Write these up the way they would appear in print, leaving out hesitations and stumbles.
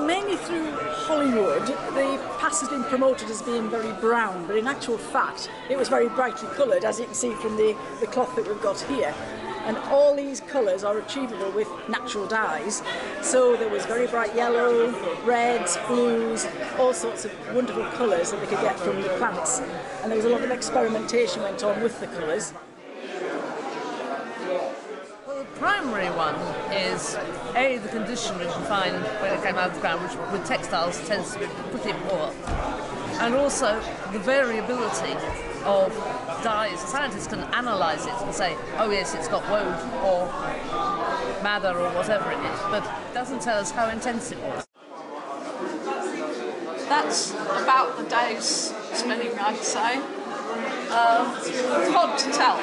mainly through Hollywood. The past has been promoted as being very brown, but in actual fact, it was very brightly coloured, as you can see from the cloth that we've got here. And all these colours are achievable with natural dyes. So there was very bright yellow, reds, blues, all sorts of wonderful colours that they could get from the plants. And there was a lot of experimentation went on with the colours. Well, the primary one is A, the condition which you find when it came out of the ground, which with textiles tends to be pretty poor. And also the variability of dyes. Scientists can analyse it and say, oh yes, it's got woad or madder or whatever it is, but it doesn't tell us how intense it was. That's about the day's spinning, I'd say. It's hard to tell.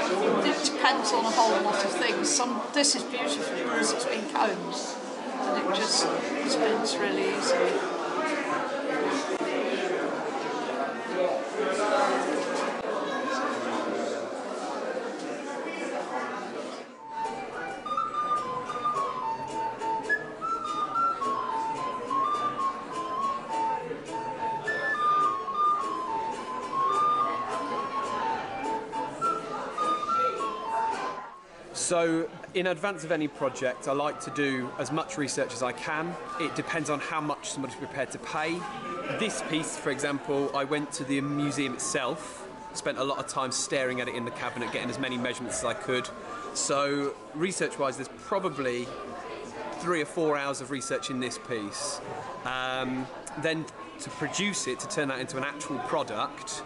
It depends on a whole lot of things. This is beautiful because it's been combed and it just spins really easily. So, in advance of any project, I like to do as much research as I can. It depends on how much somebody's prepared to pay. This piece, for example, I went to the museum itself, spent a lot of time staring at it in the cabinet, getting as many measurements as I could. So, research-wise, there's probably 3 or 4 hours of research in this piece. Then to produce it, to turn that into an actual product,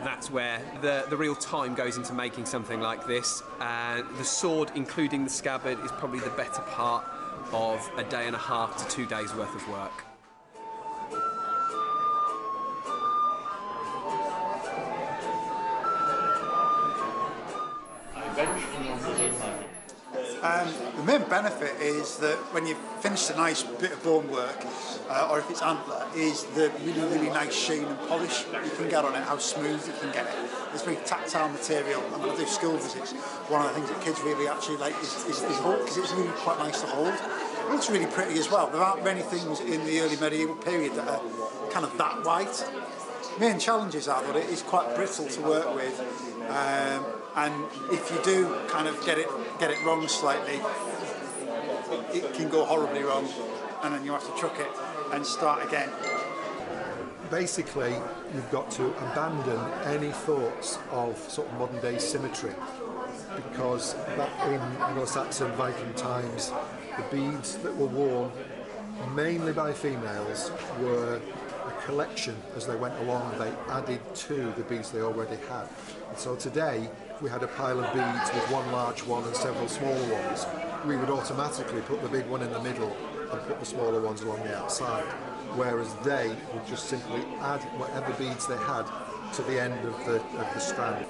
that's where the real time goes into making something like this. The sword, including the scabbard, is probably the better part of a day and a half to 2 days worth of work. The main benefit is that when you finish a nice bit of bone work, or if it's antler, is the really, really nice sheen and polish you can get on it, how smooth you can get it. It's very tactile material, and when I do school visits, one of the things that kids really actually like is hold, because it's really quite nice to hold. It looks really pretty as well. There aren't many things in the early medieval period that are kind of that white. Main challenges are that it is quite brittle to work with, and if you do kind of get it wrong slightly, it can go horribly wrong, and then you have to truck it and start again. Basically, you've got to abandon any thoughts of sort of modern day symmetry, because back in Anglo-Saxon Viking times, the beads that were worn mainly by females were a collection. As they went along, they added to the beads they already had. And so today, if we had a pile of beads with one large one and several smaller ones, we would automatically put the big one in the middle and put the smaller ones along the outside, whereas they would just simply add whatever beads they had to the end of the strand.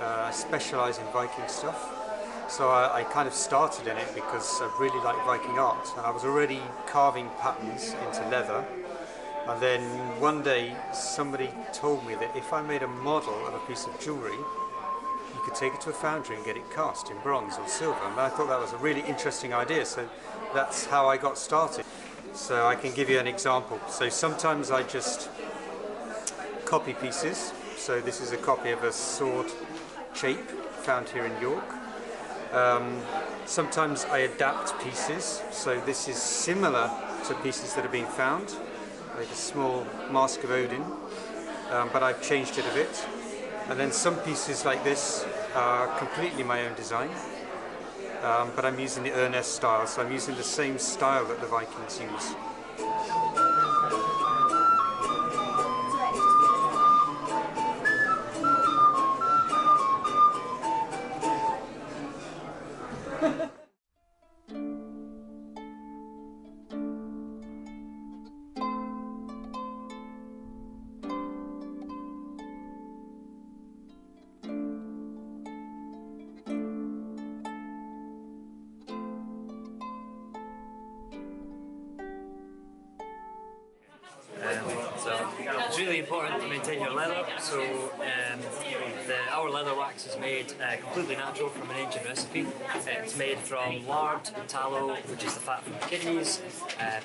I specialise in Viking stuff, so I kind of started in it because I really like Viking art, and I was already carving patterns into leather, and then one day somebody told me that if I made a model of a piece of jewellery, you could take it to a foundry and get it cast in bronze or silver, and I thought that was a really interesting idea, so that's how I got started. So I can give you an example. So sometimes I just copy pieces. So this is a copy of a sword shape found here in York. Sometimes I adapt pieces. So this is similar to pieces that have been found, like a small Mask of Odin, but I've changed it a bit. And then some pieces like this are completely my own design, but I'm using the Ernest style, so I'm using the same style that the Vikings use. really important to maintain your leather. So our leather wax is made completely natural from an ancient recipe. It's made from lard, tallow, which is the fat from the kidneys,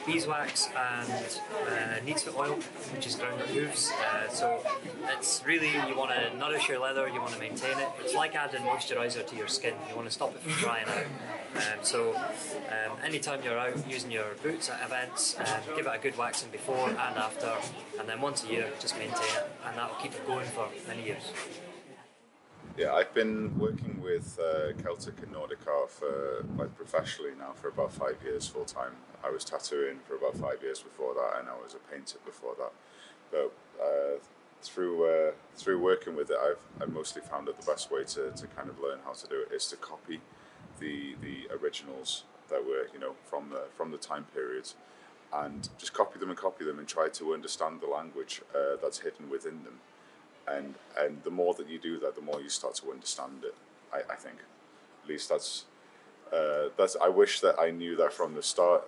beeswax, and neatsfoot oil, which is ground hooves. So it's really, you want to nourish your leather, you want to maintain it. It's like adding moisturiser to your skin. You want to stop it from drying out. Anytime you're out using your boots at events, give it a good waxing before and after, and then once a year just maintain it, and that will keep it going for many years. Yeah, I've been working with Celtic and Nordic art for professionally now for about 5 years full time. I was tattooing for about 5 years before that, and I was a painter before that. But through working with it, I've mostly found that the best way to kind of learn how to do it is to copy the originals that were, you know, from the time periods, and just copy them and try to understand the language that's hidden within them. And the more that you do that, the more you start to understand it. I think, at least that's. I wish that I knew that from the start,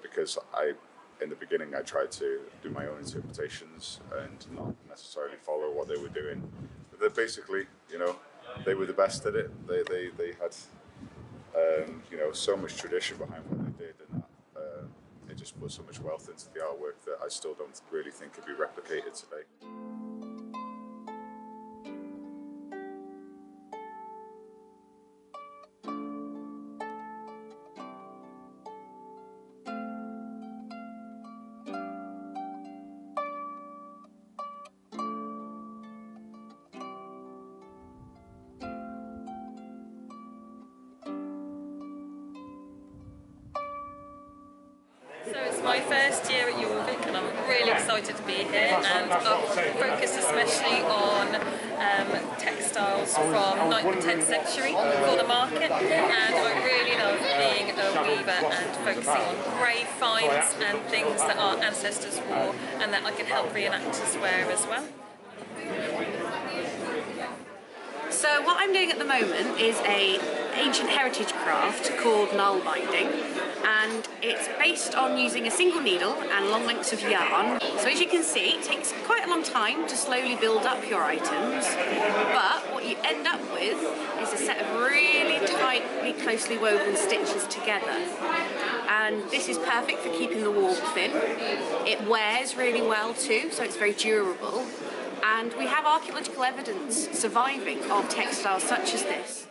because in the beginning, I tried to do my own interpretations and not necessarily follow what they were doing. But they're basically, you know, they were the best at it. They had, you know, so much tradition behind what they did, and it just put so much wealth into the artwork that I still don't really think could be replicated today. So it's my first year at Jorvik, and I'm really excited to be here, and I've focused especially on textiles from 9th and 10th century for the market, and I really love being a weaver and focusing on grave finds and things that our ancestors wore and that I can help reenactors wear as well. So what I'm doing at the moment is an ancient heritage craft called null binding, and it's based on using a single needle and long lengths of yarn. So as you can see, it takes quite a long time to slowly build up your items, but what you end up with is a set of really tightly, closely woven stitches together. And this is perfect for keeping the warmth in. It wears really well too, so it's very durable. And we have archaeological evidence surviving of textiles such as this.